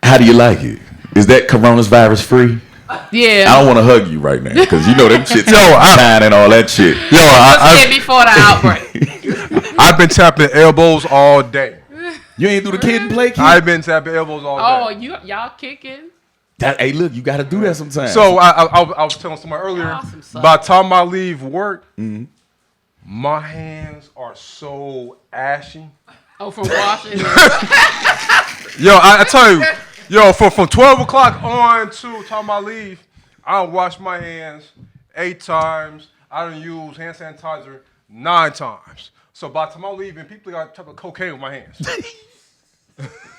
How do you like it? Is that coronavirus free? Yeah. I don't want to hug you right now because you know them shit. And all that shit. I before the outbreak. I've been tapping elbows all day. You ain't do the kid and play kid? I've been tapping elbows all day. Oh, y'all kicking? Hey, look, you got to do that sometimes. So I was telling somebody earlier, by the time I leave work, my hands are so ashy. Oh, from washing. Yo, I tell you, from 12 o'clock on to time I leave, I don't wash my hands 8 times. I don't use hand sanitizer 9 times. So by the time I'm leaving, people got type of cocaine with my hands.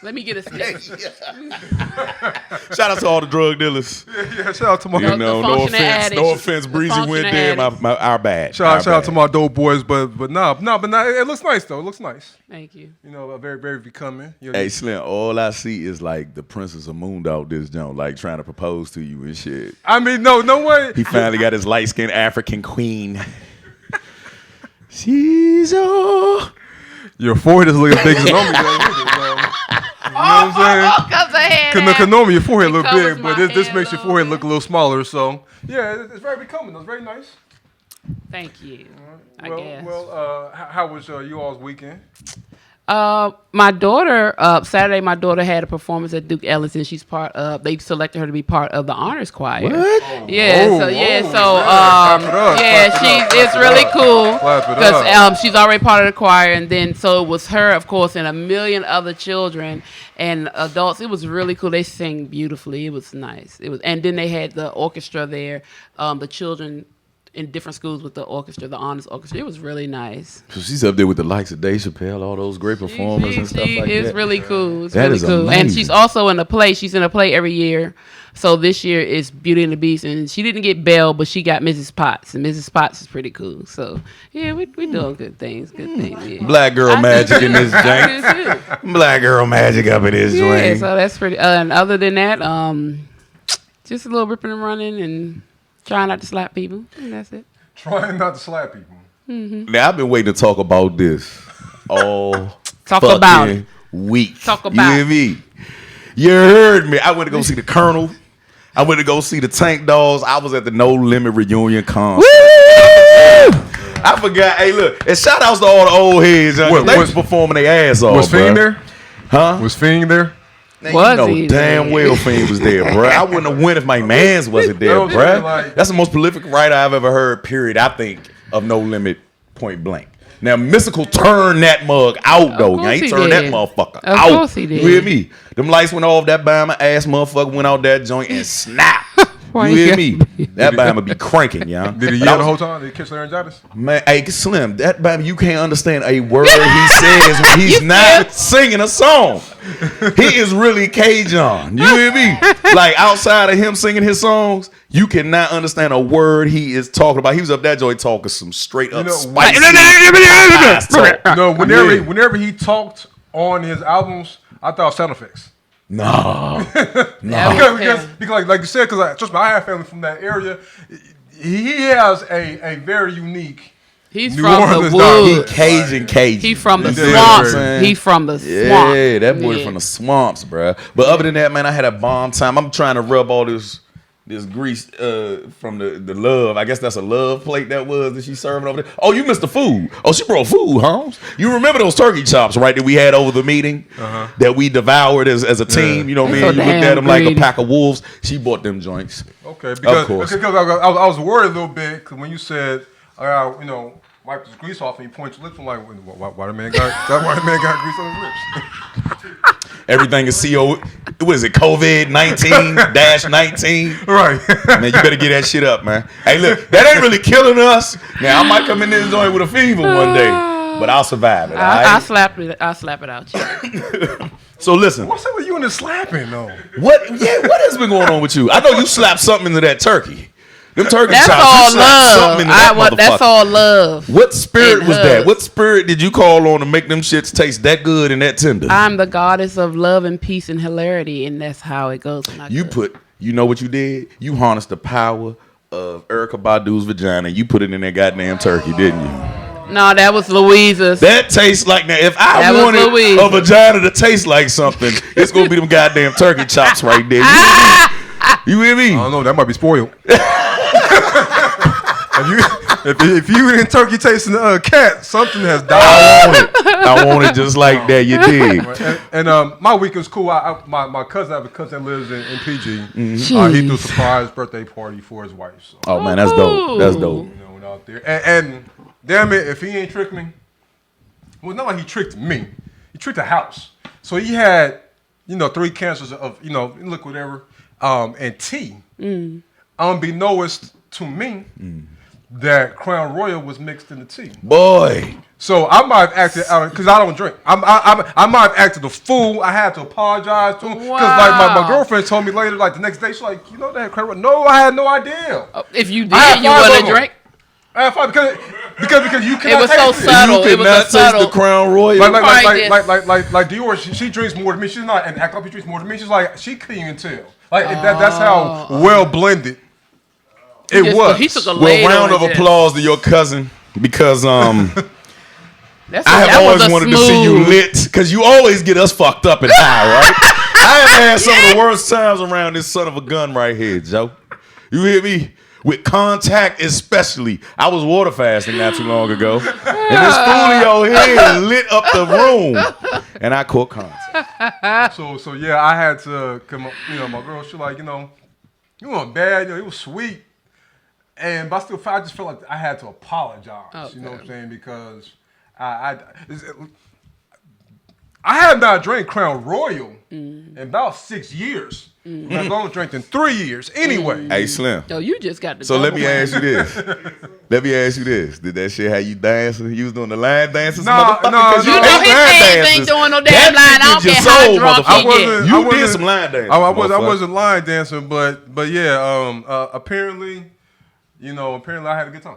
Let me get a stick. Shout out to all the drug dealers. Yeah, shout out to my no offense, Breezy went there. Our bad. Shout out to my dope boys, but it looks nice though. It looks nice. Thank you. You know, very very becoming. Hey Slim, all I see is like the Princess of Moondog this jump, like trying to propose to you and shit. I mean, no way. He finally got his light skinned African queen. She's all. Your forehead is looking big as normally. You know what I'm saying? Because normally your forehead look big, but this makes your forehead look a little smaller. So yeah, it's very becoming. It's very nice. Thank you. I guess. Well, how was you all's weekend? My daughter, Saturday, my daughter had a performance at Duke Ellington. She's part of, they selected her to be part of the honors choir. What? It's really cool because she's already part of the choir. And then, so it was her, of course, and a million other children and adults. It was really cool. They sing beautifully. It was nice. And then they had the orchestra there, the children in different schools with the orchestra, the honors orchestra. It was really nice. So she's up there with the likes of Dave Chappelle, all those great performers and stuff like that. It's really cool. That is amazing. And she's also in a play. She's in a play every year. So this year is Beauty and the Beast. And she didn't get Belle, but she got Mrs. Potts. And Mrs. Potts is pretty cool. So, yeah, we doing good things. Yeah. Black girl magic in this joint. Black girl magic up in this joint. Yeah, so that's pretty. And other than that, just a little ripping and running and trying not to slap people. And that's it. Trying not to slap people. Mm-hmm. Now, I've been waiting to talk about this all week. Talk about you hear me? You heard me. I went to go see the Colonel. I went to go see the Tank Dolls. I was at the No Limit reunion concert. I forgot. Hey, look. And shout outs to all the old heads. They was performing their ass off. Was Fiend there? Huh? Was Fiend there? Damn well Fiend was there, bro. I wouldn't have went if my mans wasn't there, bro. That's the most prolific writer I've ever heard, period, I think, of No Limit, point blank. Now, Mystical turned that mug out, though. He turned that motherfucker out. Of course he did. You hear me? Them lights went off, that Bama ass motherfucker went out that joint and snap. You hear me? That Bama be cranking, y'all. Did he yell the whole time? Did he catch laryngitis? Man, hey, Slim, that Bama, you can't understand a word he says when he's not singing a song. He is really Cajun. You hear me? Like, outside of him singing his songs, you cannot understand a word he is talking about. He was up that joint talking some straight up spicy. Whenever he talked on his albums, I thought sound effects. No. Because like you said, because trust me, I have family from that area. He has a very unique. He's New from Orleans the woods. Cajun. He's from the swamps. He's from the swamps. Yeah, that boy from the swamps, bro. But other than that, man, I had a bomb time. I'm trying to rub all this grease from the love. I guess that's a love plate that she serving over there. Oh, you missed the food. Oh, she brought food, Holmes. You remember those turkey chops, right, that we had over the meeting that we devoured as a team? You know what I mean? You looked at them like a pack of wolves. She bought them joints. Okay, because I was worried a little bit because when you said, wipe this grease off and you point your lips, I'm like, why the man got grease on his lips? Everything is what is it, COVID-19-19? Right. Man, you better get that shit up, man. Hey, look, that ain't really killing us. Now, I might come in this joint with a fever one day, but I'll survive it. I'll slap it out. So listen. What's up with you and the slapping, though? What has been going on with you? I know you slapped something into that turkey. Them turkey that's chops, all love. That's all love. What spirit was that? What spirit did you call on to make them shits taste that good and that tender? I'm the goddess of love and peace and hilarity, and that's how it goes. You know what you did? You harnessed the power of Erykah Badu's vagina. You put it in that goddamn turkey, didn't you? No, that was Louisa's. That tastes like now. If I That was wanted Louise. a vagina to taste like something, it's gonna be them goddamn turkey chops right there. You hear me? I don't know. That might be spoiled. if you in turkey tasting cat, something has died. I want it just like that. You dig? And my week was cool. My cousin, I have a cousin that lives in PG. Mm-hmm. He threw a surprise birthday party for his wife. So, Oh man, that's dope. That's dope. you know, went out there. And damn it, if he ain't tricked me, well, not like he tricked me. He tricked the house. So he had, 3 cancers of, look whatever, and tea. Unbeknownst to me, that Crown Royal was mixed in the tea. Boy. So I might have acted out because I don't drink. I might have acted a fool. I had to apologize to him because like my girlfriend told me later, like the next day, she's like, that had Crown Royal. No, I had no idea. If you did, you wouldn't drink. I had 5 because you cannot It was so taste subtle. You It was cannot a taste subtle. the Crown Royal. Like Dior, she drinks more than me. She's not and act like she drinks more than me. She's like she couldn't even tell. Like that's how well blended it was. He took a Well, round of applause to your cousin because I have always wanted to see you lit because you always get us fucked up and high, right? I have had some of the worst times around this son of a gun right here, Joe. You hear me? With contact especially. I was water fasting not too long ago. And this Folio here lit up the room. And I caught contact. So yeah, I had to come up, my girl, she like, you weren't bad, it was sweet. But I just felt like I had to apologize. Okay. You know what I'm saying? Because I have not drank Crown Royal in about 6 years. I've only drank in 3 years anyway. Hey, Slim. No, you just got the. So let me ask you this. Did that shit have you dancing? You was doing the line dances? Nah, Because no. You know his hands ain't doing no damn line. I don't care how drunk he get. You did some line dancing. I wasn't line dancing, but yeah. Apparently I had a good time.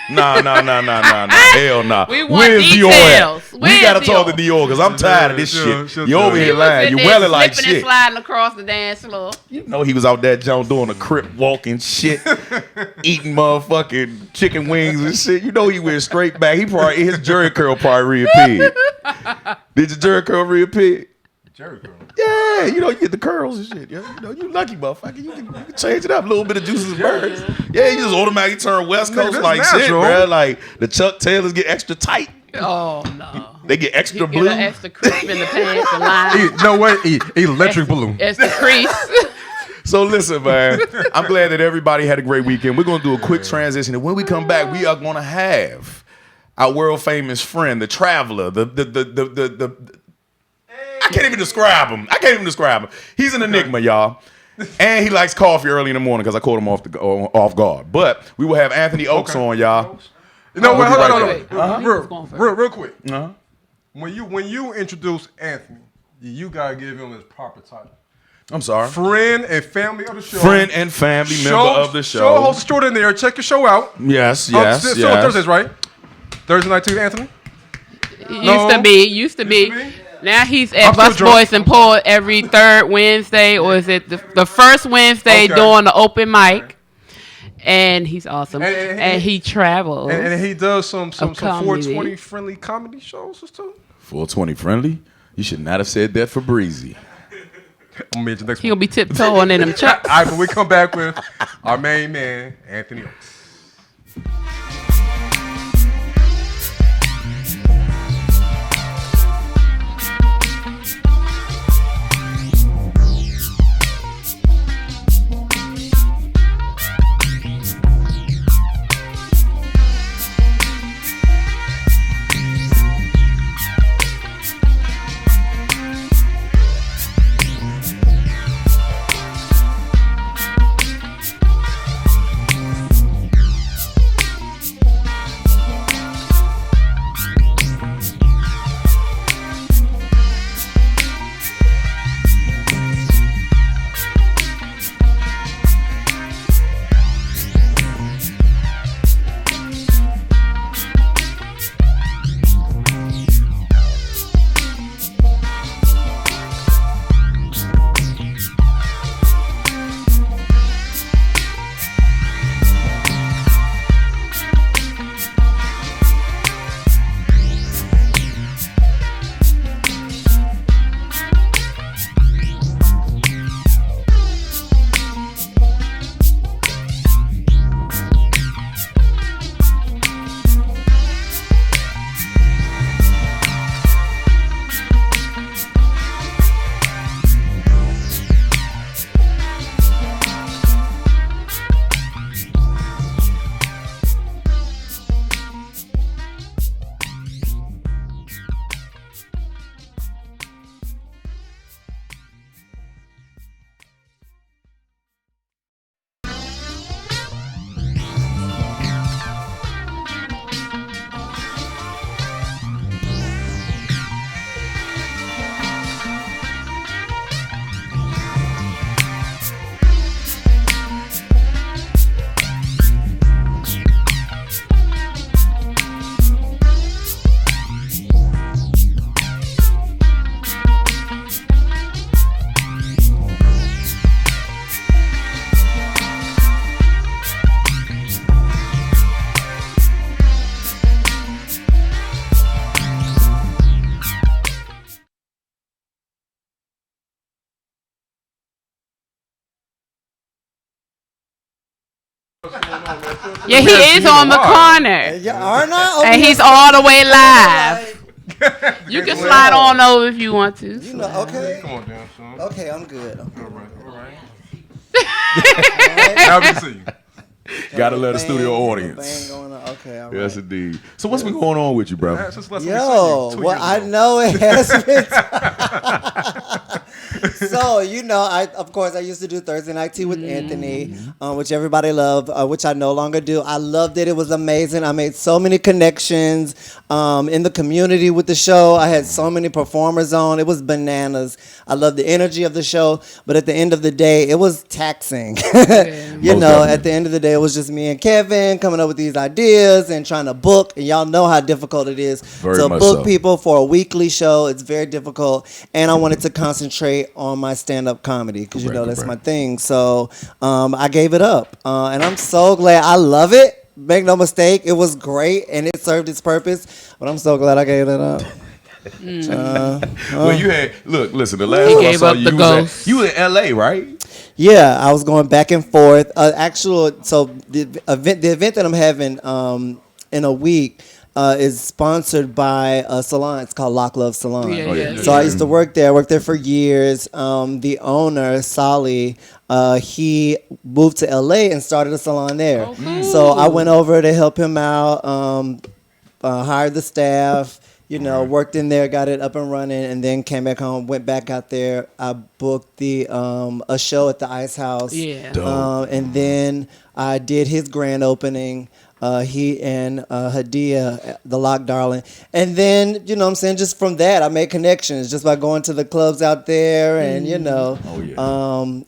Nah. Hell nah. We want Where's details. Dior at? We Where's gotta talk to Dior? Dior because I'm tired of this shit. You over here lying. You sitting welling there like slipping and shit. sliding across the dance floor. You know he was out there, John, doing a crip walking shit, eating motherfucking chicken wings and shit. You know he went straight back. His jerry curl probably reappeared. Did your jerry curl reappear? Jerry curl. Yeah, you get the curls and shit. You lucky motherfucker. You can change it up. A little bit of juices and birds. Yeah, you just automatically turn West Coast like shit, bro. Like the Chuck Taylors get extra tight. Oh no. They get extra Get blue. an extra crisp in the pants, the line. No way, electric balloon. It's the crease. So listen, man. I'm glad that everybody had a great weekend. We're gonna do a quick transition, and when we come back, we are gonna have our world famous friend, the traveler, the I can't even describe him. He's an enigma, y'all. And he likes coffee early in the morning because I caught him off guard. But we will have Anthony Oakes on, y'all. Wait, hold Uh-huh. on. Real quick. Uh-huh. When you introduce Anthony, you gotta give him his proper title. I'm sorry. Friend and family of the show. Friend and family member of the show. Show host extraordinaire. Check your show out. Yes. Show Thursdays, right? Thursday night too, Anthony? Used to be. Now he's at Bus Boys and Poet every third Wednesday, or is it the first Wednesday doing the open mic? And he's awesome. And he travels. And he does some 420 comedy. friendly comedy shows too. 420 friendly? You should not have said that for Breezy. I'm gonna mention next He gonna be tiptoeing in them chucks. All right, when we come back with our main man, Anthony Oakes. Yeah, he is on the corner. Yeah, aren't I? And he's all the way live. You can slide on over if you want to. You know, okay. Come on down, son. Okay, I'm good. All right. Happy to see you. Gotta let the studio Bang audience. going on. Okay, all right. Yes, indeed. So what's been going on with you, bro? Yo, well, I know it has been. So, you know, of course, I used to do Thursday Night Tea with Anthony, which everybody loved, which I no longer do. I loved it. It was amazing. I made so many connections in the community with the show. I had so many performers on. It was bananas. I loved the energy of the show. But at the end of the day, it was taxing. You know, at the end of the day, it was just me and Kevin coming up with these ideas and trying to book. And y'all know how difficult it is to book people for a weekly show. It's very difficult. And I wanted to concentrate on my stand-up comedy because, you know, that's my thing. So I gave it up. And I'm so glad. I love it. Make no mistake. It was great and it served its purpose. But I'm so glad I gave it up. Well, you had listen. The last time I saw you, you were in L.A., right? Yeah, I was going back and forth. So the event that I'm having in a week is sponsored by a salon. It's called Lock Love Salon. So I used to work there. I worked there for years. The owner, Sally, he moved to LA and started a salon there. So I went over to help him out, hired the staff. You know, worked in there, got it up and running, and then came back home, went back out there. I booked a show at the Ice House. And then I did his grand opening. He and Hadia, the Lock Darling. And then, you know what I'm saying, just from that, I made connections just by going to the clubs out there. And, you know,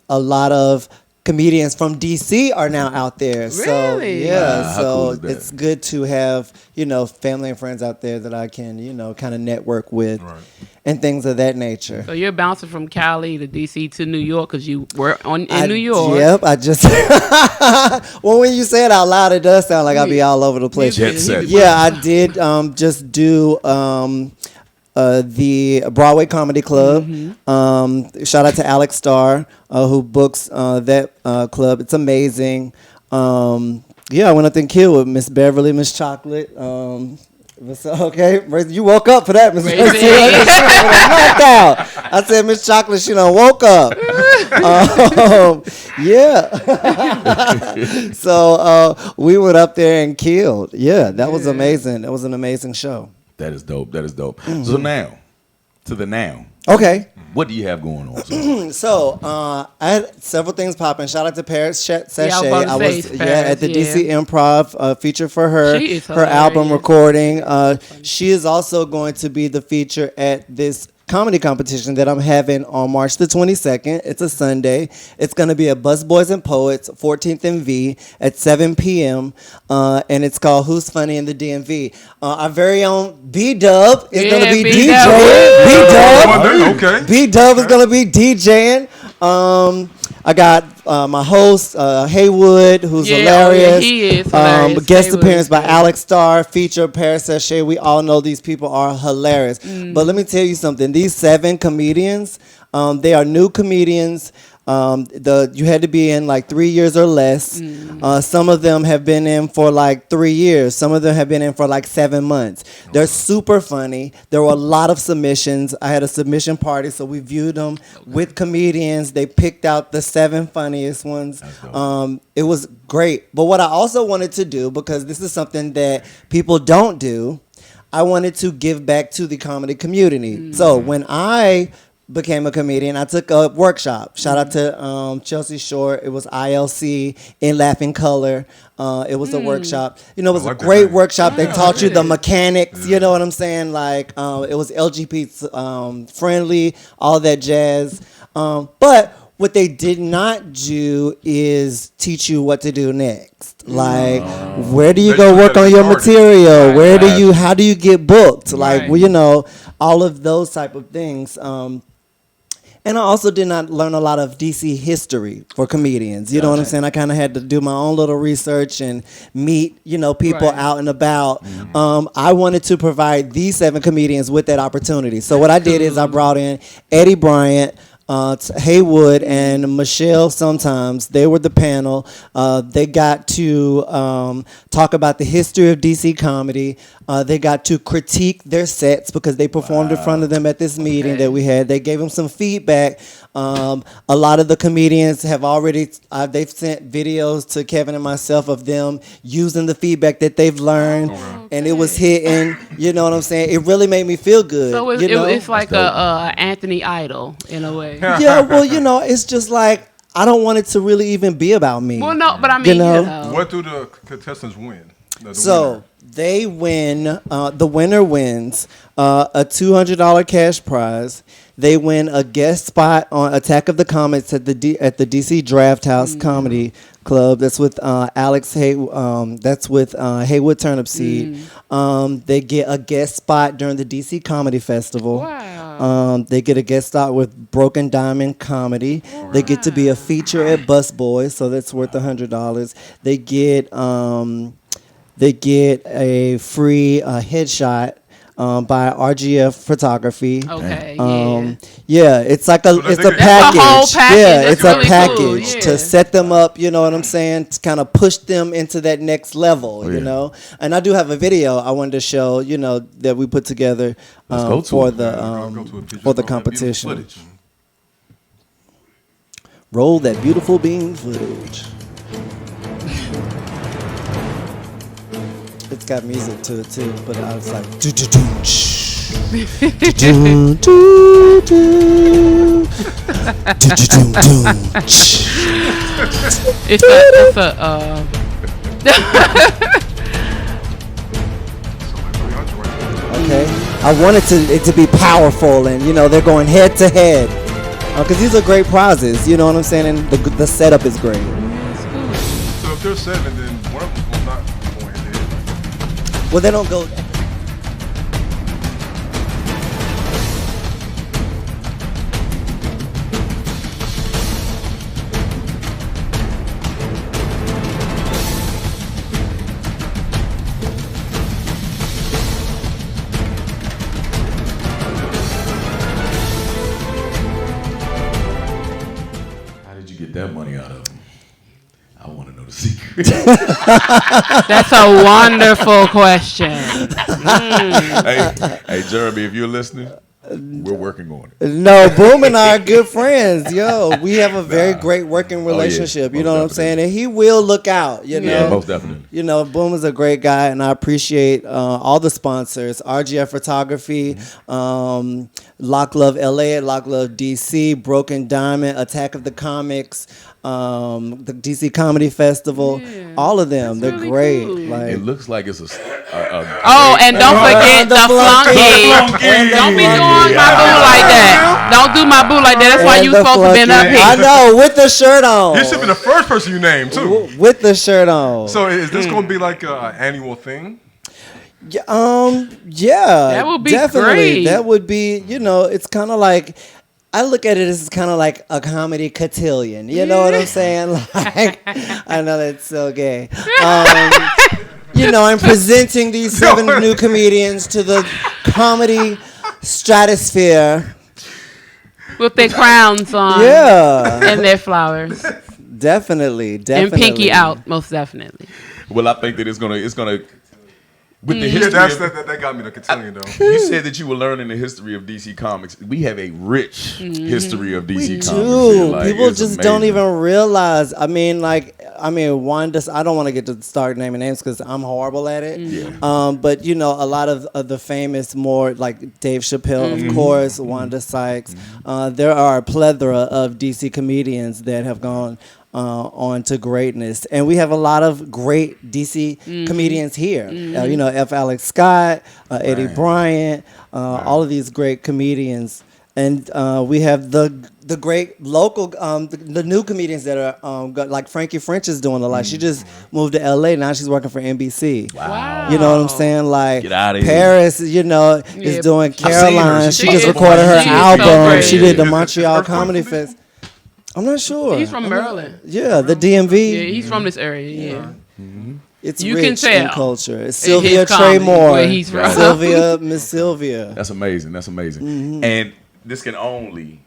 a lot of comedians from DC are now out there. So yeah, so it's good to have, you know, family and friends out there that I can, you know, kind of network with and things of that nature. So you're bouncing from Cali to DC to New York because you were in New York. Yep, I just well, when you say it out loud, it does sound like I'll be all over the place. Yeah, I did just do the Broadway Comedy Club. Shout out to Alex Starr, who books that club. It's amazing. Yeah, I went up and killed with Miss Beverly, Miss Chocolate. Okay, you woke up for that, Miss Beverly. I said, Miss Chocolate, she done woke up. Yeah. So we went up there and killed. Yeah, that was amazing. That was an amazing show. That is dope. That is dope. So now, to the now. Okay. What do you have going on? So I had several things popping. Shout out to Paris Sachet. I was at the DC Improv feature for her. She is her album recording. She is also going to be the feature at this comedy competition that I'm having on March the 22nd. It's a Sunday. It's going to be at Bus Boys and Poets, 14th and V at 7 p.m. And it's called Who's Funny in the DMV. Our very own B-Dub is going to be DJing. B-Dub. Okay. B-Dub is going to be DJing. I got my host, Haywood, who's hilarious. He is hilarious. Guest appearance by Alex Starr, feature Paris Sachet. We all know these people are hilarious. But let me tell you something. These 7 comedians, they are new comedians. You had to be in like 3 years or less. Some of them have been in for like 3 years. Some of them have been in for like 7 months. They're super funny. There were a lot of submissions. I had a submission party, so we viewed them with comedians. They picked out the 7 funniest ones. It was great. But what I also wanted to do, because this is something that people don't do, I wanted to give back to the comedy community. So when I became a comedian, I took a workshop. Shout out to Chelsea Short. It was ILC in Laughing Color. It was a workshop. You know, it was a great workshop. They taught you the mechanics. You know what I'm saying? Like, it was LGBT friendly, all that jazz. But what they did not do is teach you what to do next. Like, where do you go work on your material? How do you get booked? Like, well, you know, all of those type of things. And I also did not learn a lot of DC history for comedians. You know what I'm saying? I kind of had to do my own little research and meet, you know, people out and about. I wanted to provide these 7 comedians with that opportunity. So what I did is I brought in Eddie Bryant, Haywood and Michelle. Sometimes they were the panel. They got to talk about the history of DC comedy. They got to critique their sets because they performed in front of them at this meeting that we had. They gave them some feedback. A lot of the comedians have already, they've sent videos to Kevin and myself of them using the feedback that they've learned, and it was hitting. You know what I'm saying? It really made me feel good. So it's like a Anthony Idol in a way. Yeah, well, it's just like I don't want it to really even be about me. Well, no, but I mean, What do the contestants win? So they win. The winner wins a $200 cash prize. They win a guest spot on Attack of the Comets at the DC Draft House Comedy Club. That's with Alex that's with Haywood Turnipseed. They get a guest spot during the DC Comedy Festival. Wow. They get a guest spot with Broken Diamond Comedy. Wow. They get to be a feature at Bus Boys, so that's worth $100. They get a free headshot by RGF Photography. Okay. Yeah, it's like it's a package. That's a whole package. Yeah, That's it's really a package cool. Yeah. to set them up. You know what I'm saying? To kind of push them into that next level. You know, and I do have a video I wanted to show. That we put together for the competition. Roll that beautiful bean footage. It's got music to it too, but I was like, It's a Okay, I wanted it to be powerful, and they're going head to head, because these are great prizes. You know what I'm saying? And the setup is great. So if there's 7, then one of them will not go head to head. Well, they don't go. That money out of them? I want to know the secret. That's a wonderful question. Hey, Jeremy, if you're listening, we're working on it. No, Boom and I are good friends. Yo, we have a very great working relationship. You know what I'm saying? And he will look out. Yeah, most definitely. Boom is a great guy, and I appreciate all the sponsors: RGF Photography, Lock Love LA, Lock Love DC, Broken Diamond, Attack of the Comics, the DC Comedy Festival. All of them, they're really great. Cool. Like, it looks like it's a and don't forget the flunky. Don't be doing my boo like that. Don't do my boo like that. That's why you supposed to been up here. I know, with the shirt on. He should be the first person you named too. With the shirt on. So is this going to be like an annual thing? Yeah. That would be definitely. great. That would be. It's kind of like. I look at it as kind of like a comedy cotillion. You know what I'm saying? Like, I know that's so gay. I'm presenting these 7 new comedians to the comedy stratosphere. With their crowns on. Yeah. And their flowers. Definitely. And pinky out, most definitely. Well, I think that it's gonna with the Yeah, history. that got me to continue though. You said that you were learning the history of DC Comics. We have a rich history of DC We Comics. do. Here. Like, People it's just don't amazing. even realize. Wanda. I don't want to get to start naming names because I'm horrible at it. Yeah. But a lot of the famous, more like Dave Chappelle, of course, Wanda Sykes. There are a plethora of DC comedians that have gone on to greatness, and we have a lot of great DC comedians here. F. Alex Scott, Eddie Bryant, all of these great comedians, and we have the great local, the new comedians that are like Frankie French is doing a lot. She just moved to LA. Now she's working for NBC. Wow. You know what I'm saying? Like Get outta here. Paris, is doing seen her. Caroline. She just She recorded her is so album. great. She did the Is it Montreal Earthquake Comedy movie? Fest. I'm not sure. He's from Maryland. Yeah, the DMV. Yeah, he's from this area. Yeah. It's You rich can in tell. culture. It's In Sylvia his Trey comedy, Moore. where he's from. Miss Sylvia. That's amazing. And this can only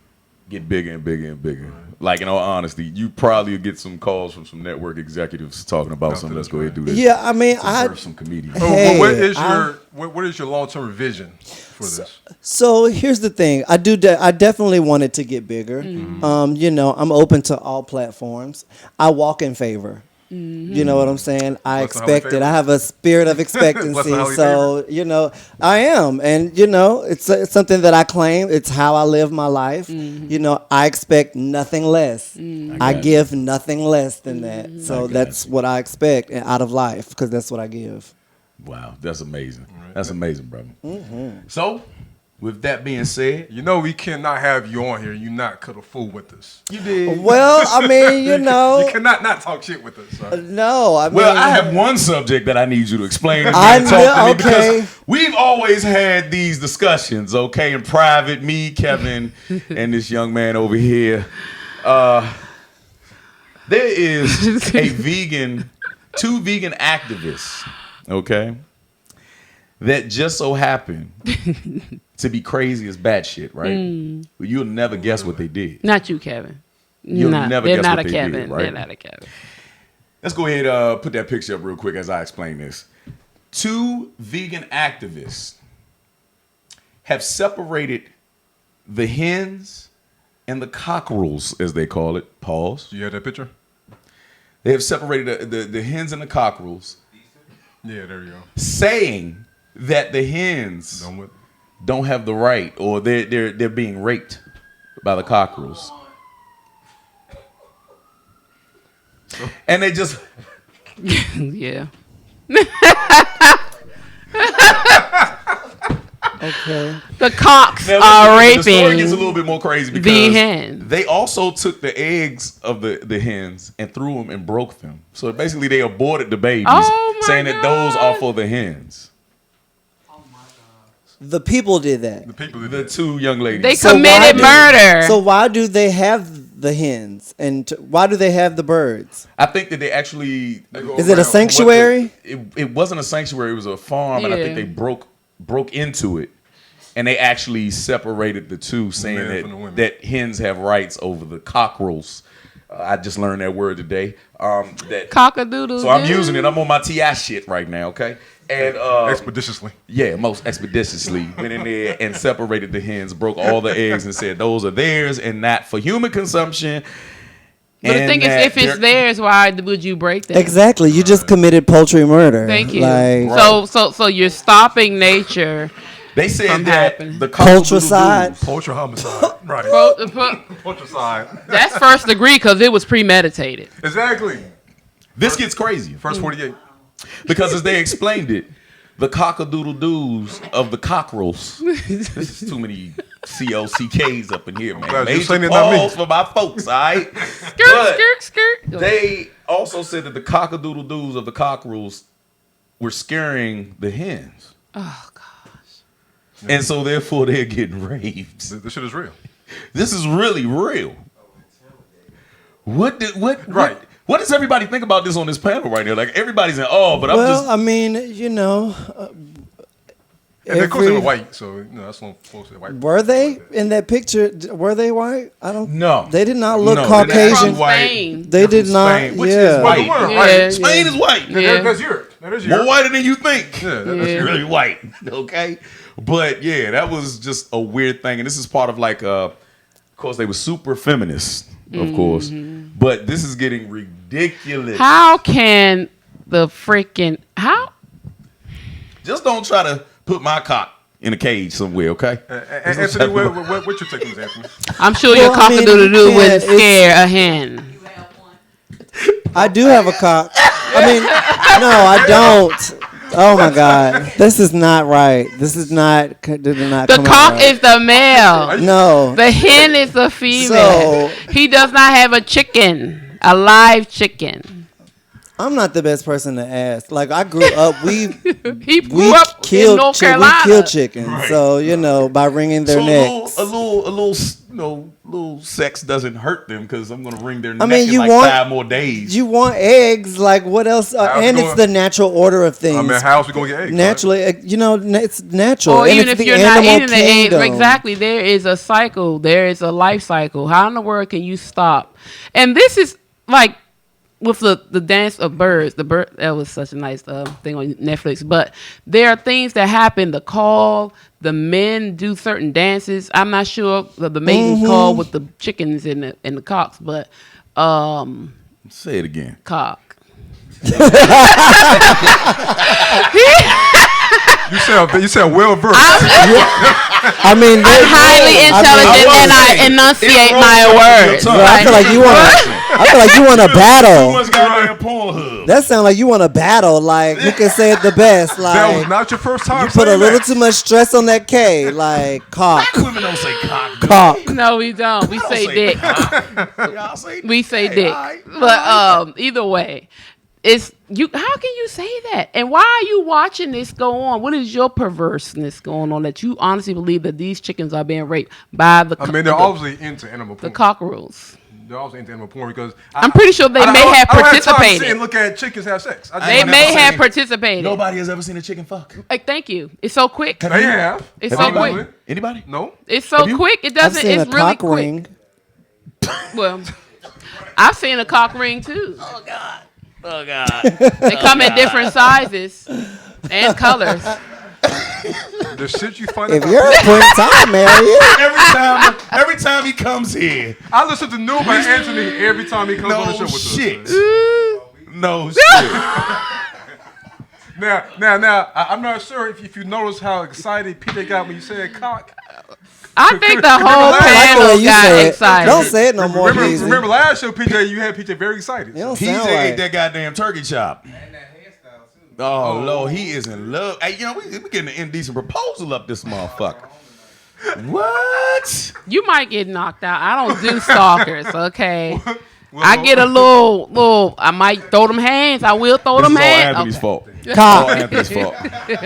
get bigger and bigger and bigger. Like, in all honesty, you probably will get some calls from some network executives talking about something. Let's go ahead and do this. Yeah, I mean, some comedians. Hey, what is your long-term vision for this? So here's the thing. I definitely want it to get bigger. You know, I'm open to all platforms. I walk in favor. You know what I'm saying? I expect it. I have a spirit of expectancy. So, you know, I am. And, you know, it's something that I claim. It's how I live my life. You know, I expect nothing less. I give nothing less than that. So that's what I expect out of life, because that's what I give. Wow, that's amazing. That's amazing, brother. So, with that being said, you know we cannot have you on here and you not cut a fool with us. You did. Well, I mean, you know. You cannot not talk shit with us. Sorry. No, I mean. Well, I have one subject that I need you to explain to me I and talk to me, okay. because we've always had these discussions, okay, in private, me, Kevin, and this young man over here. There is two vegan activists, okay, that just so happen to be crazy as batshit, right? But you'll never guess what they did. Not you, Kevin. You'll never guess what they Kevin. did, right? They're not a Kevin. Let's go ahead and put that picture up real quick as I explain this. Two vegan activists have separated the hens and the cockerels, as they call it. Pause. You have that picture? They have separated the hens and the cockerels. Yeah, there you go. Saying that the hens don't have the right, or they're being raped by the cockerels. And they just Yeah. Okay. The cocks now, are raping. The story gets a little bit more crazy because the hen. they also took the eggs of the hens and threw them and broke them. So basically, they aborted the babies, saying that those are for the hens. The people did that. The two young ladies. They committed murder. So why do they have the hens and why do they have the birds? I think that they actually. Is it a sanctuary? It wasn't a sanctuary. It was a farm, and I think they broke into it, and they actually separated the two, saying that hens have rights over the cockerels. I just learned that word today. Cockadoodle. So I'm using it. I'm on my TI shit right now, okay? And expeditiously. Yeah, most expeditiously. Went in there and separated the hens, broke all the eggs, and said those are theirs and not for human consumption. But the thing is, if it's theirs, why would you break them? Exactly. You just committed poultry murder. Thank you. Like, So you're stopping nature. They said that the Poultricide. Poultry homicide. Right. Poultricide. That's first degree because it was premeditated. Exactly. This gets crazy. First 48. Because as they explained it, the cockadoodle-doos of the cockerels. This is too many COCKs up in here, man. Major pause for my folks, all right? Skirt. They also said that the cockadoodle-doos of the cockerels were scaring the hens. Oh, gosh. And so, therefore, they're getting raped. This shit is real. This is really real. What does everybody think about this on this panel right now? Like, everybody's in awe, but I mean, you know. And of course they were white, so you know that's not close to white. Were they in that picture? Were they white? I don't. No, they did not look Caucasian. They did not. Which is white. Right. Spain is white. That's Europe. That is Europe. More whiter than you think. Yeah, that's really white. Okay, but yeah, that was just a weird thing, and this is part of like, of course, they were super feminists, of course, but this is getting ridiculous. How can the freaking Just don't try to put my cock in a cage somewhere, okay? Anthony, what you taking, Anthony? I'm sure your cockadoodle-doo wouldn't scare a hen. I do have a cock. I mean, no, I don't. Oh my God, this is not right. This is not. The cock is the male. No, the hen is the female. So, he does not have a chicken, a live chicken. I'm not the best person to ask. Like I grew up, He we grew up in killed North we Carolina. killed chickens. Right. So by wringing their So necks. a little sex doesn't hurt them because I'm gonna wring their neck mean, in you like want- 5 more days. You want eggs? Like what else? How's And it it's going? the natural order of things. I mean, how else we gonna get eggs? Naturally, it's natural. Or And even it's if the you're not animal eating the eggs, kingdom. exactly. There is a cycle. There is a life cycle. How in the world can you stop? And this is like with the dance of birds. The bird that was such a nice thing on Netflix. But there are things that happen. The call. The men do certain dances. I'm not sure the mating's call with the chickens and the cocks, but Say it again. cock. You sound well versed. I mean, I'm highly intelligent and I enunciate my words. tongue. I feel like you want. I feel like you want to Too battle. much goddamn Pornhub. That sounds like you want to battle. Like you can say it the best. That was Like not your first time. you put a saying little that. too much stress on that K. Like cock, Black women don't say cock. cock. No, we don't. We say dick. Cock. Y'all say We say hey, dick. all right. But either way, it's you. How can you say that? And why are you watching this go on? What is your perverseness going on that you honestly believe that these chickens are being raped by the? I mean, they're obviously into animal the porn. cockerels. They're obviously into animal porn because I'm pretty sure they may have I don't have time to sit participated. and look at chickens have sex. I just They never may seen have it. participated. Nobody has ever seen a chicken fuck. Like, thank you. It's so quick. They have. It's Have so anybody? quick. Anybody? No. It's so Have you? quick. It I've doesn't. seen It's a really cock quick. ring. Well, I've seen a cock ring too. Oh God. Oh God. They come in different sizes and colors. The shit you find If out. you're a Prince, I'll marry you. every time he comes here, I listen to Newman Anthony every time he comes on the show no with shit. us. No shit. Now, I'm not sure if you notice how excited PJ got when you said cock. I think the whole I like the I like the way panel you got say it. excited. Don't say it no more, Remember, Beasley. last show, PJ, you had PJ very excited. You don't He sound ate right. that goddamn turkey chop. Oh, Lord, he is in love. Hey, we getting an indecent proposal up this motherfucker. What? You might get knocked out. I don't do stalkers, okay? Well, I get a little. I might throw them hands. I will throw This them is all hands. Anthony's Okay. fault. Cock. All Anthony's fault. All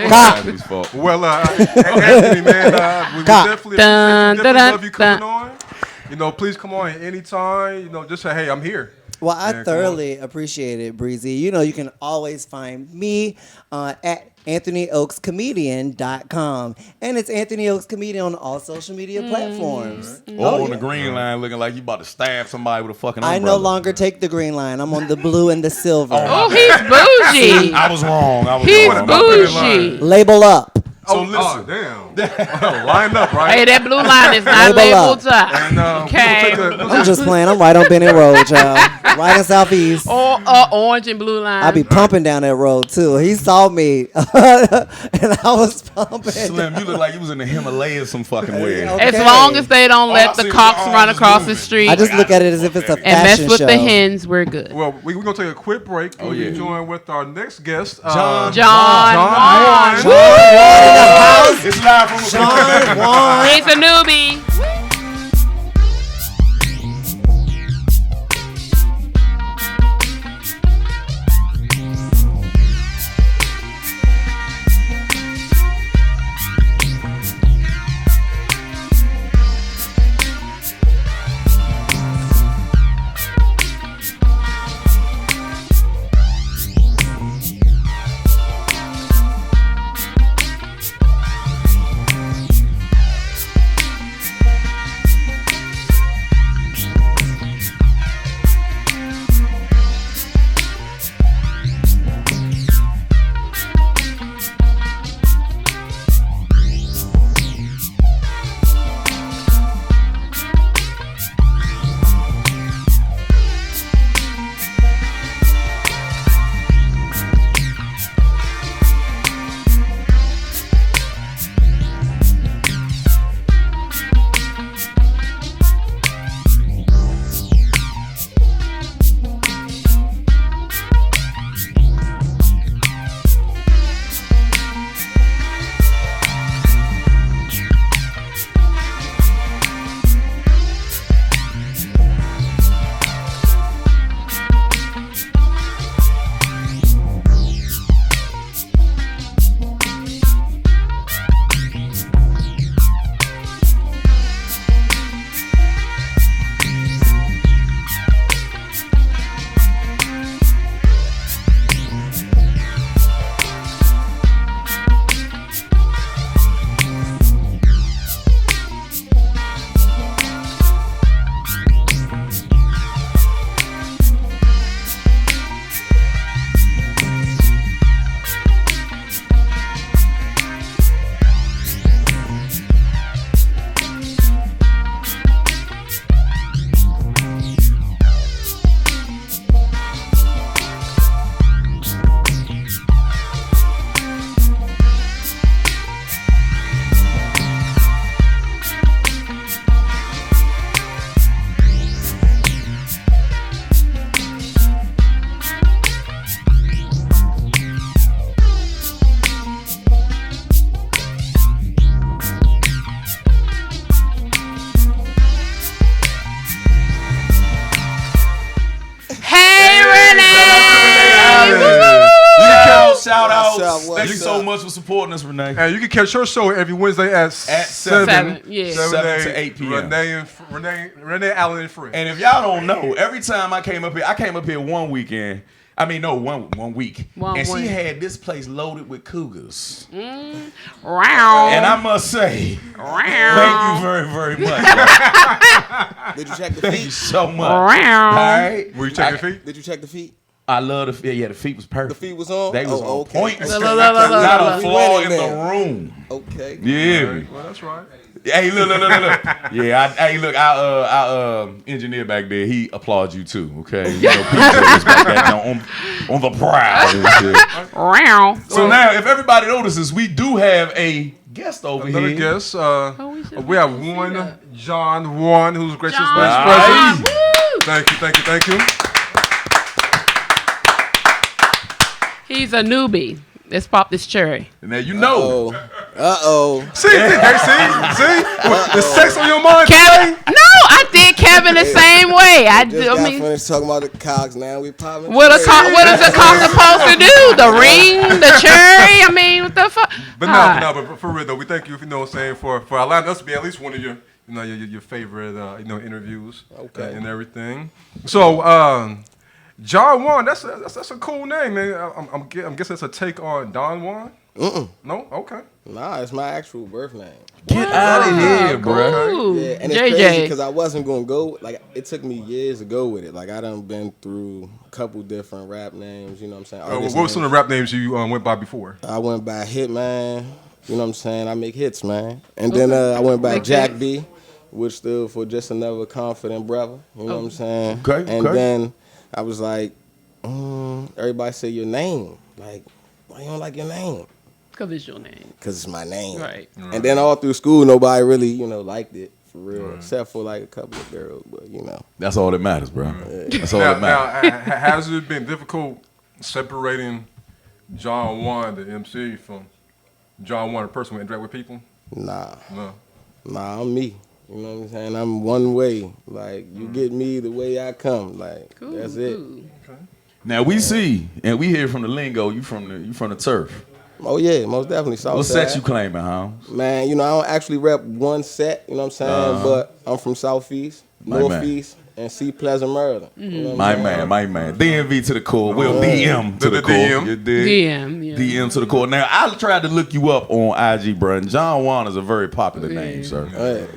Cock. Anthony's fault. Well, Anthony, man, we Cock. definitely, Dun, definitely dun, love you dun. coming on. Please come on anytime. Just say, hey, I'm here. Well, I Yeah, come thoroughly appreciate it, Breezy. You can always find me at AnthonyOakesComedian.com. And it's Anthony Oakes Comedian on all social media platforms. Or on the green line looking like you about to stab somebody with a fucking I umbrella. no longer take the green line. I'm on the blue and the silver. Oh, he's bougie. I was wrong. He's wrong. Bougie. bougie. Label up. So Oh, listen. damn. Line up, right? Hey, that blue line is not Label labeled up. And Okay. we'll I'm just playing. I'm right on Bennett Road, y'all. Right in Southeast. Or orange and blue line. I be pumping down that road too. He saw me, and I was pumping. Slim, you look like you was in the Himalayas some fucking way. Okay. As long as they don't I let see the the cocks arms run across the moving. street I just look at it as if it's a and mess fashion with show. the hens, we're good. Well, we're going to take a quick break. We'll yeah. be joined with our next guest, John John Juan. Juan. It's live from John Juan. He's a newbie. shout outs. What's Thank you so up? much for supporting us, Renee. And you can catch her show every Wednesday at 7. 7, yeah. 7 to 8 p.m. Renee Allen and friends. And if y'all don't know, every time I came up here one weekend. I mean, no, one week. And she had this place loaded with cougars. Wow. And I must say, thank you very, very much. Did you check the Thank you feet? so much. Wow. All right. Were you checking feet? Did you check the feet? I love the feet. Yeah, the feet was perfect. The feet was on? They was Oh, on okay. point. Okay. Not a We flaw winning in then. the room. Okay. Yeah. Well, that's right. Hey, look. Yeah, hey, look, our engineer back there, he applauds you too, okay? You know, people is back there on the prowl and shit. Wow. So now, if everybody notices, we do have a guest over Another here. guest. We have one, John who's gracious John. with his Wow. presence. Woo. Thank you. He's a newbie. Let's pop this cherry. Now you know. Uh-oh. See? The sex on your mind Kevin, today? no, I did Kevin the same way. I Just got mean, finished talking about the cogs. Now we popping. what is a cock supposed to do? The ring, the cherry. I mean, what the fuck? But Alright. but for real though, we thank you, you know what I'm saying, for allowing us to be at least one of your, you know, your favorite, interviews. Okay. And everything. So, John Juan, that's a cool name, man. I'm guessing it's a take on Don Juan. No, okay. Nah, it's my actual birth name. Get out of here, bro. Ooh, Yeah, and it's crazy JJ. because I wasn't gonna go. Like, it took me years to go with it. Like, I done been through a couple different rap names. You know what I'm saying? What Artist were some of names. the rap names you went by before? I went by Hitman. You know what I'm saying? I make hits, man. And then I went by Jack B, which stood for just another confident brother. You know what I'm saying? Okay, And okay. then I was like, everybody say your name. Like, why you don't like your name? Because it's your name. Because it's my name. Right. And then all through school, nobody really, liked it for real, except for like a couple of girls. But That's all that matters, bro. That's all Now, that matters. has it been difficult separating John Juan, the MC, from John Juan, the person who interact with people? nah, No. I'm me. You know what I'm saying? I'm one way. Like, you get me the way I come. Like, Cool. that's it. Cool. Now we see, and we hear from the lingo, you from the turf. Oh yeah, most definitely. South What side. set you claiming, huh? Man, I don't actually rep one set, you know what I'm saying? But I'm from Southeast, My man. Northeast, and C Pleasant, Maryland. You know what My I'm saying? man. DMV to the core. Well, DM to The the core. DM. You dig? DM, yeah. DM to the core. Now, I tried to look you up on IG, bro, and John Juan is a very popular name, sir.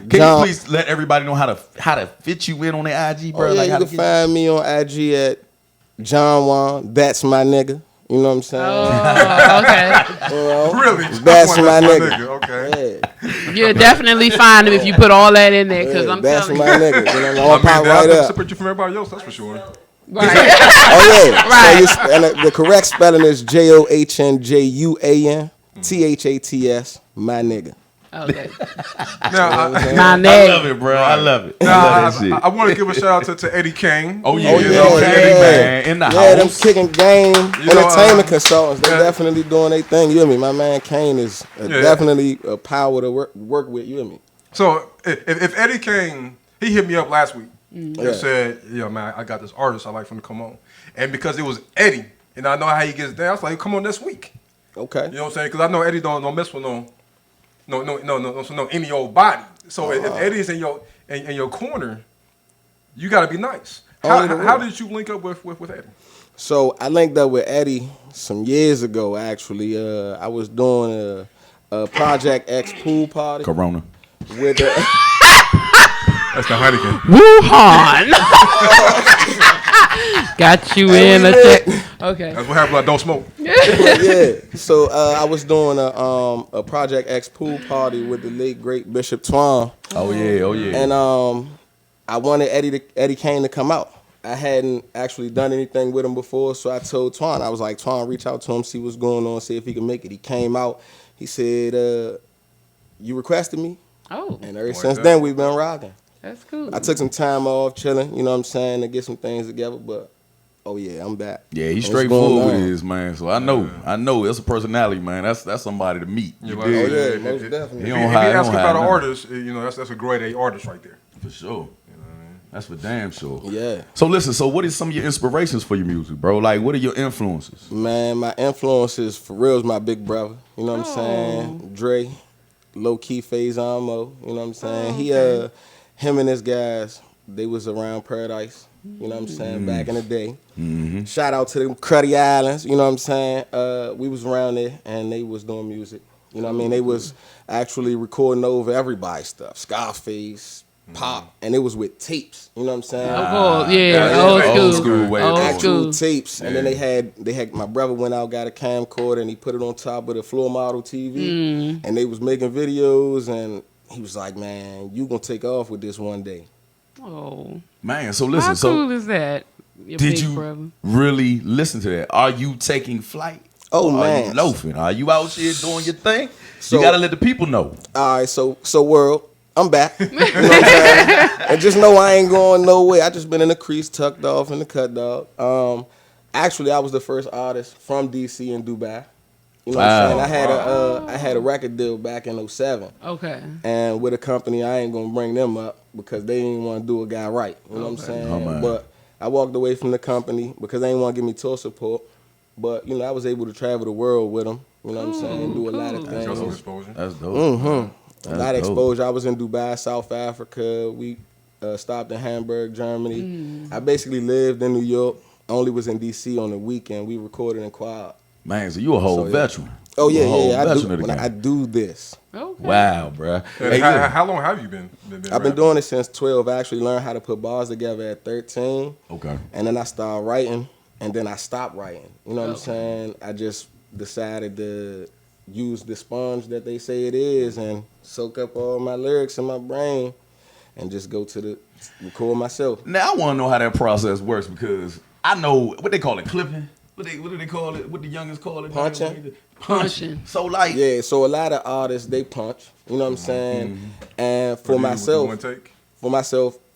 Can John- you please let everybody know how to fit you in on the IG, bro? Oh, yeah, Like, how you to can get find me on IG at John Juan. That's my nigga. You know what I'm saying? Oh, okay. You know? Really? That's John my Juan, nigga. Okay. Yeah, You'll definitely find him if you put all that in there. Because I'm that's telling my you. nigga. You know, I'm I gonna mean, pop they'll right up. separate you from everybody else, that's for sure. Right. Oh yeah. Right. So and the correct spelling is JOHNJUAN my nigga. Okay. Now, My I name. love it, bro. I love it. now I love that shit. I want to give a shout out to Eddie Kane. Oh yeah, Oh, you yeah, know, yeah. Eddie, man, in the Yeah, them house. kicking game know, entertainment consultants. They yeah. definitely doing their thing. You hear me? My man Kane is definitely a power to work with. You hear me? So if Eddie Kane, he hit me up last week and Yeah. said, "Yeah, man, I got this artist I like for him to come on," and because it was Eddie, and I know how he gets down, I was like, "Come on this week." Okay. You know what I'm saying? Because I know Eddie don't mess with no any old body. So if Eddie's in your corner, you got to be nice. Only the real. How did you link up with Eddie? So I linked up with Eddie some years ago. Actually, I was doing a Project X pool party Corona. with That's the Heineken. Wuhan. Got you in a check. Okay. That's what happens when I don't smoke. yeah. So I was doing a Project X pool party with the late great Bishop Twan, Oh yeah. and I wanted Eddie Kane to come out. I hadn't actually done anything with him before, so I told Twan, I was like, Twan, reach out to him, see what's going on, see if he can make it. He came out. He said, "You requested me," Oh, and ever since then we've been rocking. that's cool. I took some time off, chilling, you know what I'm saying, to get some things together, but oh yeah, I'm back. Yeah, he's What's going straightforward with on? his, man. So I know it's a personality, man. That's somebody to meet. You You're dig? like, Oh, yeah, if- most if- definitely. If He you don't hide ask about an nothing. artist, that's a grade A artist right there. For sure. That's for damn sure. Yeah. So listen, so what is some of your inspirations for your music, bro? Like, what are your influences? Man, my influences for real is my big brother. You know what I'm Oh. saying? Dre, low key Phase Mo. You know what I'm saying? okay. Him and his guys, they was around Paradise. You know what I'm saying? Back in the day. Shout out to them Cruddy Islands. You know what I'm saying? We was around there and they was doing music. You know what I mean? They was actually recording over everybody's stuff. Scarface, Pop, and it was with tapes. You know what I'm saying? Of course, yeah, yeah, old yeah. school, Old school way old back. Actual school. tapes, and then they had my brother went out, got a camcorder, and he put it on top of the floor model TV, and they was making videos, and he was like, "Man, you gonna take off with this one day." Oh, Man, so listen, how so cool is that? Your did big you brother. really listen to that? Are you taking flight? Oh, Or Are man. you loafing? Are you out here doing your thing? So- you gotta let the people know. All right, so world, I'm back. You know what I'm saying? And just know I ain't going nowhere. I just been in the crease, tucked off in the cut dog. Actually, I was the first artist from DC and Dubai. You know what I'm saying? I had a record deal back in 07. Okay. And with a company, I ain't gonna bring them up because they didn't want to do a guy right. You know what I'm saying? Oh, man. But I walked away from the company because they didn't want to give me tour support. But I was able to travel the world with them. You know what I'm saying? Do a lot of cool. Got some things. exposure. That's dope. A lot of dope. exposure. I was in Dubai, South Africa. We stopped in Hamburg, Germany. I basically lived in New York. Only was in DC on the weekend. We recorded in Quad. Man, so you a whole So, yeah. veteran. Oh You a whole yeah. veteran of the I game. do this. Okay. Wow, bruh. And Hey, look. how long have you been I've been rapping? doing it since 12. I actually learned how to put bars together at 13. Okay. And then I started writing, and then I stopped writing. You know what I'm Okay. saying? I just decided to use the sponge that they say it is and soak up all my lyrics in my brain and just go to the record myself. Now I want to know how that process works because I know what they call it, clipping. What do they call it? What the youngest call it? Punching. Punching. So like, Yeah, so a lot of artists, they punch. You know what I'm saying? And for Or do you myself, one take?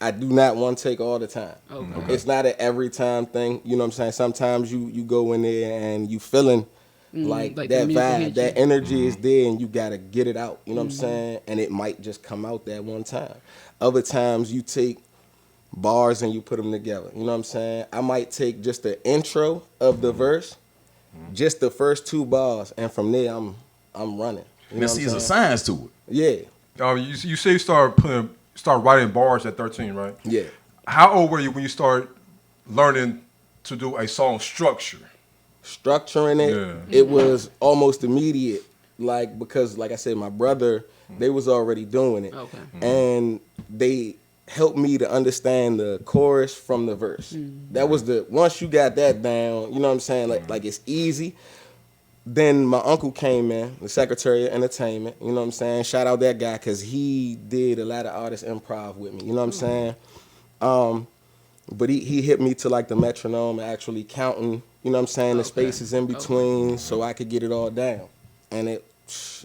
I do not want to take all the time. Okay. It's not an every time thing. You know what I'm saying? Sometimes you go in there and you feeling like like the that music vibe, hit that you. energy is there and you got to get it out. You know what I'm saying? And it might just come out that one time. Other times you take bars and you put them together. You know what I'm saying? I might take just the intro of the verse, just the first 2 bars, and from there I'm running. You know now what see, I'm there's a saying? science to it. Yeah, You say you start writing bars at 13, right? yeah. How old were you when you started learning to do a song structure? Structuring it, Yeah. it was almost immediate. Like, because like I said, my brother, they was already doing it. Okay. And they helped me to understand the chorus from the verse. That was once you got that down, you know what I'm saying? Like it's easy. Then my uncle came in, the Secretary of Entertainment, you know what I'm saying? Shout out that guy, because he did a lot of artist improv with me, you know what I'm saying? But he hit me to like the metronome, actually counting, you know what I'm saying, the spaces in between so I could get it all down. And it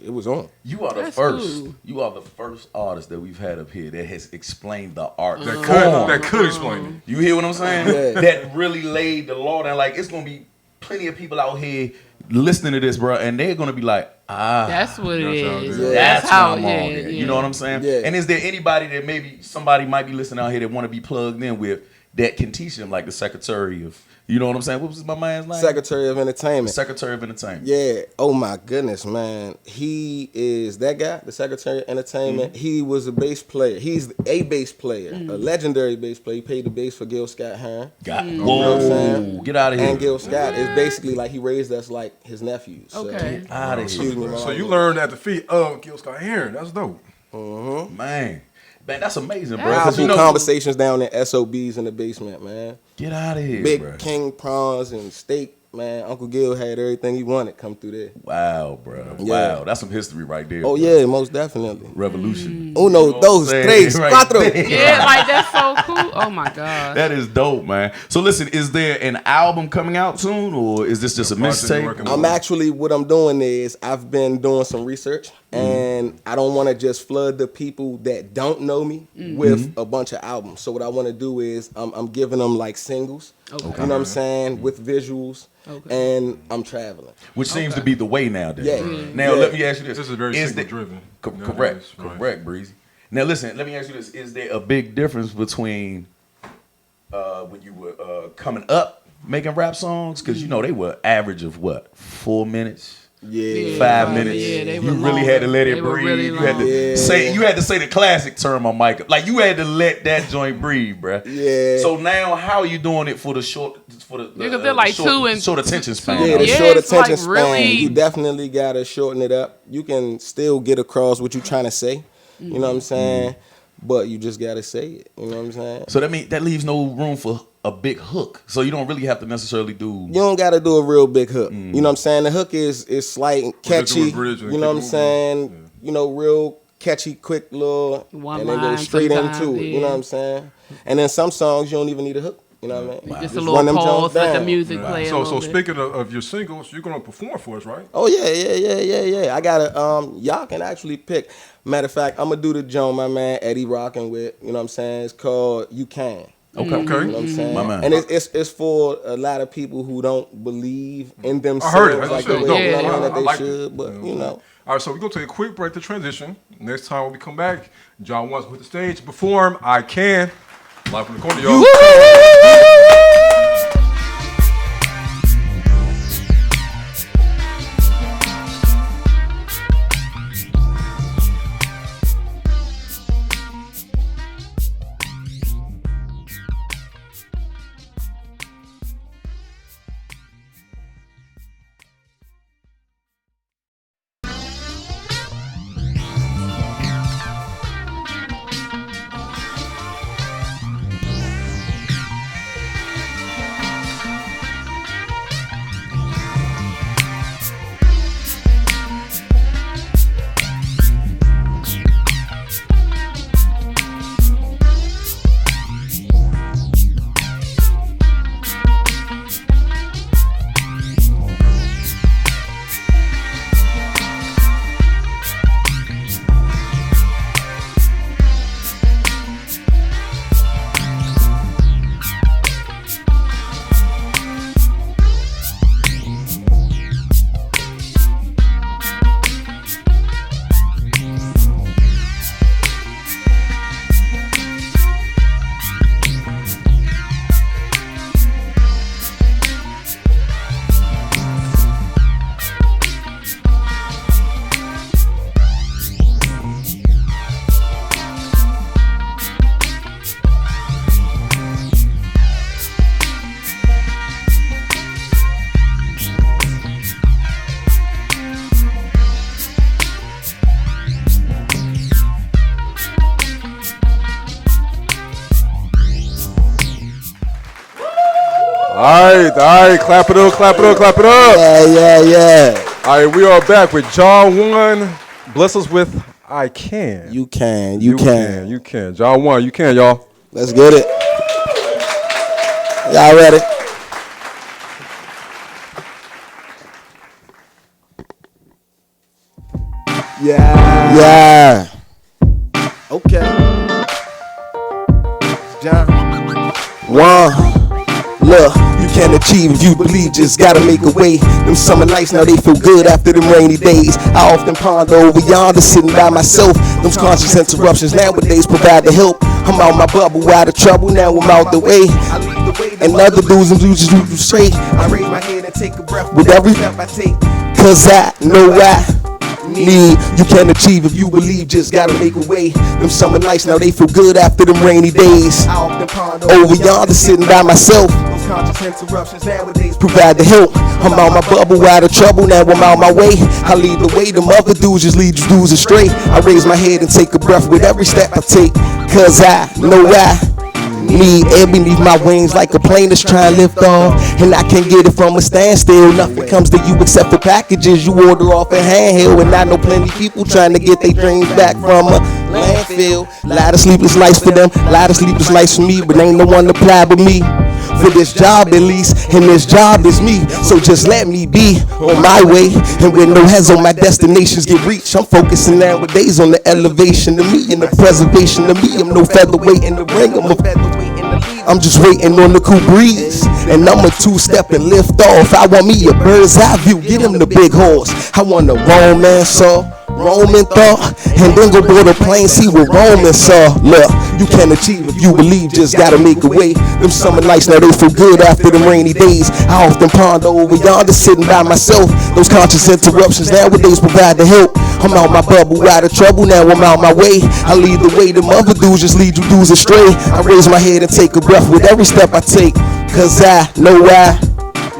was on. You are the That's first. cool. You are the first artist that we've had up here that has explained the art. That could explain it. You hear what I'm saying? Yeah. That really laid the law down. Like, it's gonna be plenty of people out here listening to this, bro, and they're gonna be like, That's what it That's how it is. is. Yeah. that's how. what I'm on here. You know what I'm saying? Yeah. And is there anybody that maybe somebody might be listening out here that want to be plugged in with that can teach them, like the Secretary of, you know what I'm saying? What was my man's name? Secretary of Entertainment. Secretary of Entertainment. Yeah. Oh my goodness, man. He is that guy, the Secretary of Entertainment. He was a bass player. He's a bass player, a legendary bass player. He played the bass for Gil Scott-Heron. Got You know what I'm whoa, saying? get out of here. And Gil Scott is basically like he raised us like his nephews. So, Okay. Out of excuse here, me, So my you language. learned at the feet of Gil Scott-Heron. That's dope. man. Man, that's amazing, bro. That's 'Cause Powerful conversations down in SOBs in the basement, man. get out of here, Big bro. king prawns and steak, man. Uncle Gil had everything he wanted come through there. Wow, bro. Yeah. Wow, that's some history right there. Oh bro. yeah, most definitely. Revolution. Uno, You know what dos, I'm tres, saying? Right cuatro. there. Yeah, like that's so cool. Oh my god. That is dope, man. So listen, is there an album coming out soon, or is this just a project you're mixtape? working I'm actually, what I'm doing is I've been doing some research, and I don't want to just flood the people that don't know me with a bunch of albums. So what I want to do is I'm giving them like singles, Okay. you know what I'm saying, with visuals, Okay. and I'm traveling. Which seems to be the way nowadays. Yeah. Now Yeah. let me ask you this: This is very the- single-driven. Correct, Right. correct, Breezy. Now listen, let me ask you this: is there a big difference between when you were coming up making rap songs? Because you know they were average of what, 4 minutes. Yeah, 5 minutes. Yeah, they you were really longer. had to let it They were breathe. really You had long. to say the classic term on mic. Like you had to let that joint breathe, bruh. Yeah. So now, how are you doing it for the short, Because they're like short attention span? Yeah, the Yeah, short it's attention like span. really- You definitely gotta shorten it up. You can still get across what you're trying to say. You know what I'm saying? But you just gotta say it. You know what I'm saying? So that leaves no room for a big hook. So you don't really have to necessarily do. You don't gotta do a real big hook. You know what I'm saying? The hook is slight and just do a catchy. bridge and You know what I'm keep saying? moving. You know, real catchy, quick little, One and then go line straight sometimes, into it. You know yeah. what I'm saying? And then some songs you don't even need a hook. You know what I mean? Just a run little them pause, joints let the down. music play. a So little bit. speaking of your singles, you're gonna perform for us, right? Oh yeah. I got a y'all can actually pick. Matter of fact, I'm gonna do the joint my man Eddie rocking with. You know what I'm saying? It's called You Can. Okay. Okay. You know what I'm saying? My man. And it's for a lot of people who don't believe in themselves I heard it. like That the shit way dope. you know what I mean, I that they like it. should. But you know. All right, so we're gonna take a quick break to transition. Next time when we come back, John wants to hit the stage to perform I Can. Live from the corner, y'all. All right, clap it up, clap it up, clap it up. Yeah. All right, we are back with John 1. Bless us with I Can. You can. You can. John 1, you can, y'all. Let's get it. Y'all ready? Yeah. Okay. John. One. Look, you can achieve if you believe, just gotta make a way. Them summer nights, now they feel good after them rainy days. I often ponder over yonder, sitting by myself. Those conscious interruptions nowadays provide the help. I'm out my bubble, out of trouble, now I'm out the way. And other dudes and just do straight. I raise my head and take a breath with every step I take. Cause I know you can achieve if you believe, just gotta make a way. Them summer nights, now they feel good after them rainy days. I often ponder over yonder, sitting by myself. Those conscious interruptions nowadays provide the help. I'm out my bubble, out of trouble, now I'm out my way. I lead the way, them other dudes just lead you dudes astray. I raise my head and take a breath with every step I take. Cause I know need air beneath my wings like a plane that's trying to lift off. And I can't get it from a standstill. Nothing comes to you except for packages you order off a handheld. And I know plenty people trying to get their dreams back from a landfill. Lot of sleepless nights for them, lot of sleepless nights for me, but ain't no one to apply but me. For this job at least, and this job is me. So just let me be on my way. And with no heads on my destinations get reached, I'm focusing nowadays on the elevation of me and the preservation of me. I'm no featherweight in the ring, I'm just waiting on the cool breeze. And I'm a two-step and lift off. I want me a bird's eye view, get him the big horse. I want a romance, so Roman thought, and then go board a plane, see what Roman saw. Look, you can achieve if you believe, just gotta make a way. Them summer nights, now they feel good after them rainy days. I often ponder over yonder, sitting by myself. Those conscious interruptions nowadays provide the help. I'm out my bubble, out of trouble, now I'm out my way. I lead the way, them other dudes just lead you dudes astray. I raise my head and take a breath with every step I take, cause I know I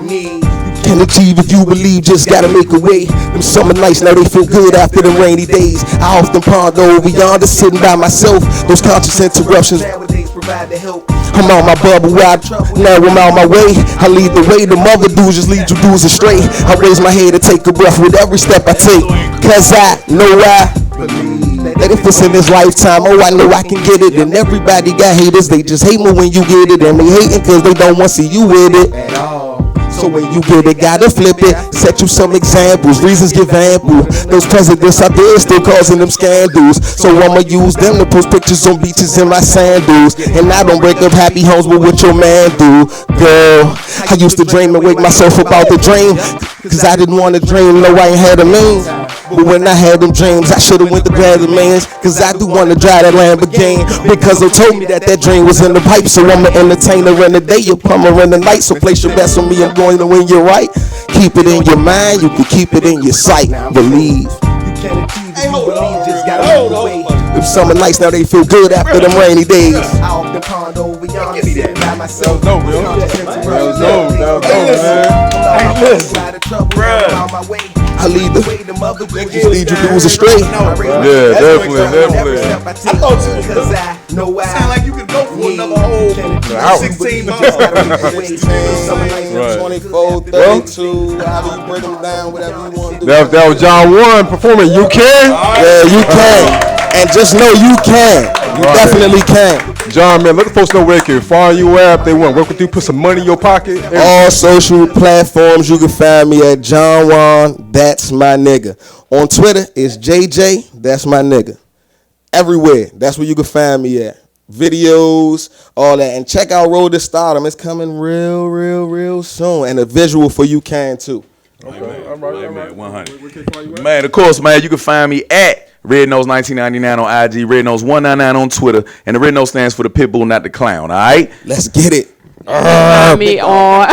need. Can achieve if you believe, just gotta make a way. Them summer nights, now they feel good after them rainy days. I often ponder over yonder, sitting by myself. Those conscious interruptions nowadays provide the help. I'm out my bubble, out trouble, now I'm out my way. I lead the way, the mother dudes just lead you dudes astray. I raise my head and take a breath with every step I take, cause I know I believe that if it's in this lifetime, oh I know I can get it. And everybody got haters, they just hate me when you get it. And they hating cause they don't want to see you with it at all. So when you get it, gotta flip it. Set you some examples, reasons give ample. Those presidents out there still causing them scandals. So I'ma use them to post pictures on beaches in my sandals. And I don't break up happy homes with what your man do. Girl, I used to dream and wake myself up out the dream, cause I didn't want to dream, no I ain't had a means. But when I had them dreams, I should've went to grab the mans, cause I do want to drive that Lamborghini. Because they told me that dream was in the pipe. So I'm an entertainer in the day, a plumber in the night. So place your bets on me, I'm going to win you right. Keep it in your mind, you can keep it in your sight. Believe. You can achieve if you believe, just gotta move away. Them summer nights, now they feel good after them rainy days. I often ponder over yonder, sitting by myself. That was dope, man. I lead the way, the mother just lead you dudes astray. Yeah, definitely. I thought you was dope. Sound like you could go for another whole 16 months. 24, 32, however you break them down, whatever you want to do. That was John Warren performing You Can? Yeah, you can. And just know you can. You definitely can. John, man, let the folks know where they can find you at. If they want to work with you, put some money in your pocket. All social platforms, you can find me at John Juan, that's my nigga. On Twitter, it's JJ, that's my nigga. Everywhere, that's where you can find me at. Videos, all that. And check out Road to Stardom. It's coming real soon. And a visual for You Can, too. Okay, all right. 100. Man, of course, man, you can find me at Red Nose 1999 on IG, Red Nose 199 on Twitter, and the Red Nose stands for the Pitbull, not the Clown. All right, let's get it. Find me on.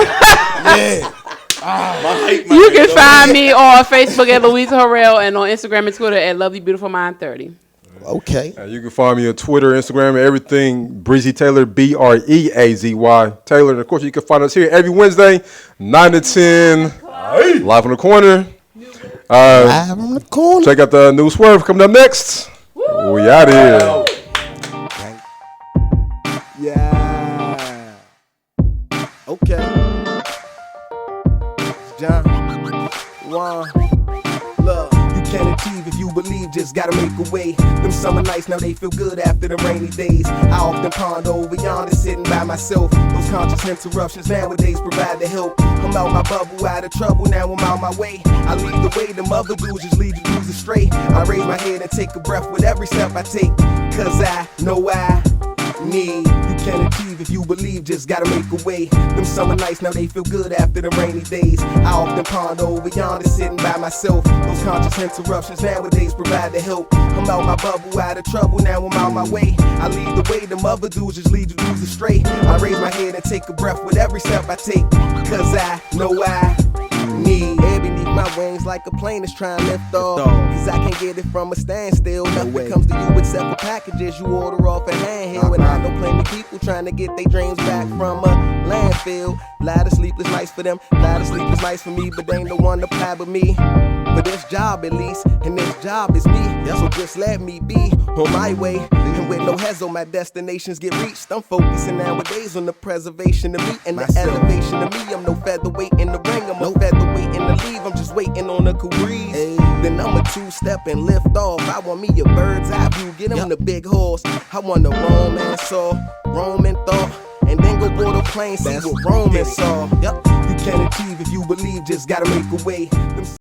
You can find me on Facebook at Louisa Harrell and on Instagram and Twitter at Lovely Beautiful Mind 30. Okay. You can find me on Twitter, Instagram, everything. Breezy Taylor, BREAZY Taylor. And of course, you can find us here every Wednesday, 9 to 10, live on the corner. Live on the corner. Check out the new Swerve coming up next. We out of here. Yeah. Okay. John Juan. Look, you can achieve if you believe, just gotta make a way. Them summer nights, now they feel good after the rainy days. I often ponder over yonder, sitting by myself. Those conscious interruptions nowadays provide the help. I'm out my bubble, out of trouble, now I'm out my way. I lead the way, them other dudes just lead you dudes astray. I raise my head and take a breath with every step I take, cause I know I need. You can achieve if you believe, just gotta make a way. Them summer nights, now they feel good after the rainy days. I often ponder over yonder, sitting by myself. Those conscious interruptions nowadays provide the help. I'm out my bubble, out of trouble, now I'm out my way. I lead the way, them other dudes just lead you dudes astray. I raise my head and take a breath with every step I take, cause I know I need. Air beneath my wings like a plane that's trying to lift off. Cause I can't get it from a standstill. Nothing comes to you except for packages you order off a handheld. And I know plenty people trying to get their dreams back from a landfill. Lot of sleepless nights for them, lot of sleepless nights for me, but they ain't the one to apply but me. For this job at least, and this job is me. So just let me be on my way. And with no hezo, my destinations get reached. I'm focusing nowadays on the preservation of me and the elevation of me. I'm no featherweight in the ring, I'm no featherweight in the leave. I'm just waiting on a cool breeze. Then I'm a two-step and lift off. I want me a bird's eye view, get him the big horse. I want a Roman saw, Roman thought, and then go board a plane, see what Roman saw. Yep. You can achieve if you believe, just gotta make a way.